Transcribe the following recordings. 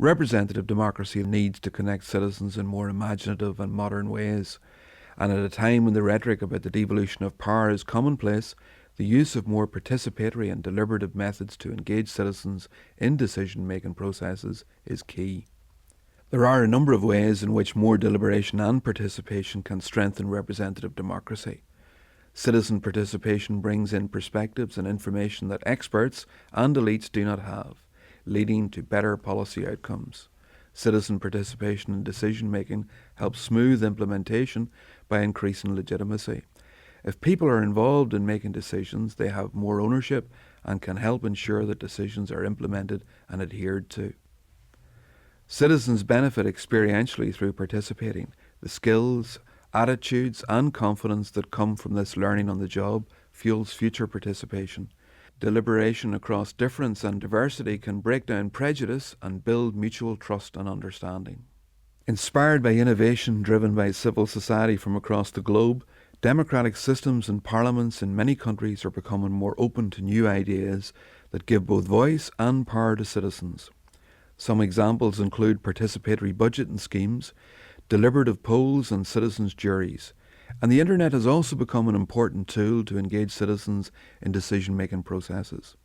Representative democracy needs to connect citizens in more imaginative and modern ways, and at a time when the rhetoric about the devolution of power is commonplace, the use of more participatory and deliberative methods to engage citizens in decision-making processes is key. There are a number of ways in which more deliberation and participation can strengthen representative democracy. Citizen participation brings in perspectives and information that experts and elites do not have, leading to better policy outcomes. Citizen participation in decision-making helps smooth implementation by increasing legitimacy. If people are involved in making decisions, they have more ownership and can help ensure that decisions are implemented and adhered to. Citizens benefit experientially through participating. The skills, attitudes and confidence that come from this learning on the job fuels future participation. Deliberation across difference and diversity can break down prejudice and build mutual trust and understanding. Inspired by innovation driven by civil society from across the globe, democratic systems and parliaments in many countries are becoming more open to new ideas that give both voice and power to citizens. Some examples include participatory budgeting schemes, deliberative polls and citizens' juries. And the internet has also become an important tool to engage citizens in decision-making processes.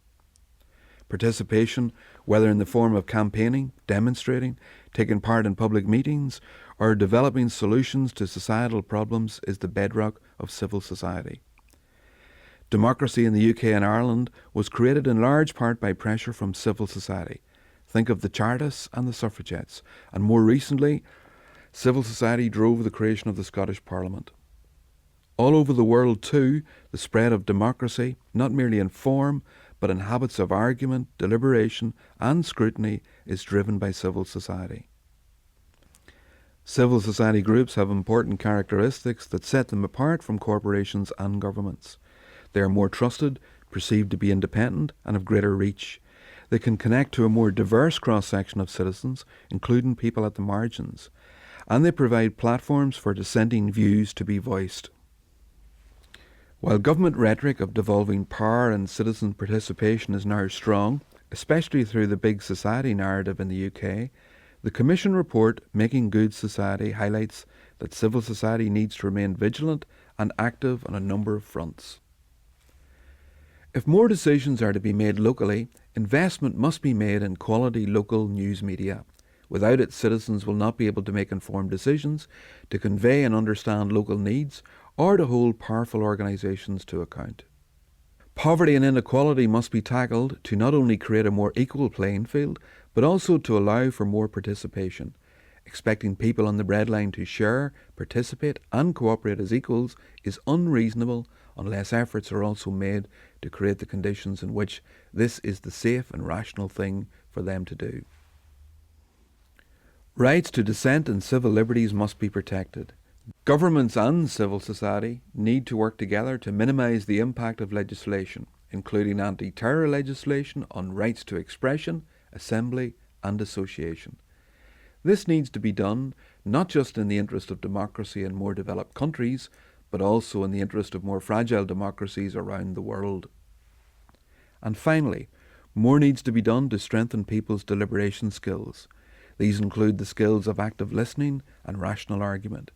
Participation, whether in the form of campaigning, demonstrating, taking part in public meetings, or developing solutions to societal problems, is the bedrock of civil society. Democracy in the UK and Ireland was created in large part by pressure from civil society. Think of the Chartists and the Suffragettes, and more recently, civil society drove the creation of the Scottish Parliament. All over the world too, the spread of democracy, not merely in form, but in habits of argument, deliberation and scrutiny, is driven by civil society. Civil society groups have important characteristics that set them apart from corporations and governments. They are more trusted, perceived to be independent, and have greater reach. They can connect to a more diverse cross-section of citizens, including people at the margins, and they provide platforms for dissenting views to be voiced. While government rhetoric of devolving power and citizen participation is now strong, especially through the big society narrative in the UK, the Commission report Making Good Society highlights that civil society needs to remain vigilant and active on a number of fronts. If more decisions are to be made locally, investment must be made in quality local news media. Without it, citizens will not be able to make informed decisions, to convey and understand local needs, or to hold powerful organisations to account. Poverty and inequality must be tackled to not only create a more equal playing field, but also to allow for more participation. Expecting people on the breadline to share, participate and cooperate as equals is unreasonable unless efforts are also made to create the conditions in which this is the safe and rational thing for them to do. Rights to dissent and civil liberties must be protected. Governments and civil society need to work together to minimise the impact of legislation, including anti-terror legislation on rights to expression, assembly and association. This needs to be done not just in the interest of democracy in more developed countries, but also in the interest of more fragile democracies around the world. And finally, more needs to be done to strengthen people's deliberation skills. These include the skills of active listening and rational argument.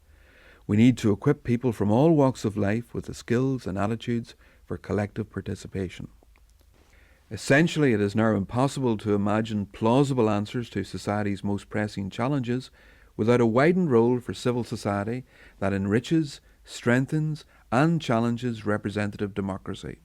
We need to equip people from all walks of life with the skills and attitudes for collective participation. Essentially, it is now impossible to imagine plausible answers to society's most pressing challenges without a widened role for civil society that enriches, strengthens and challenges representative democracy.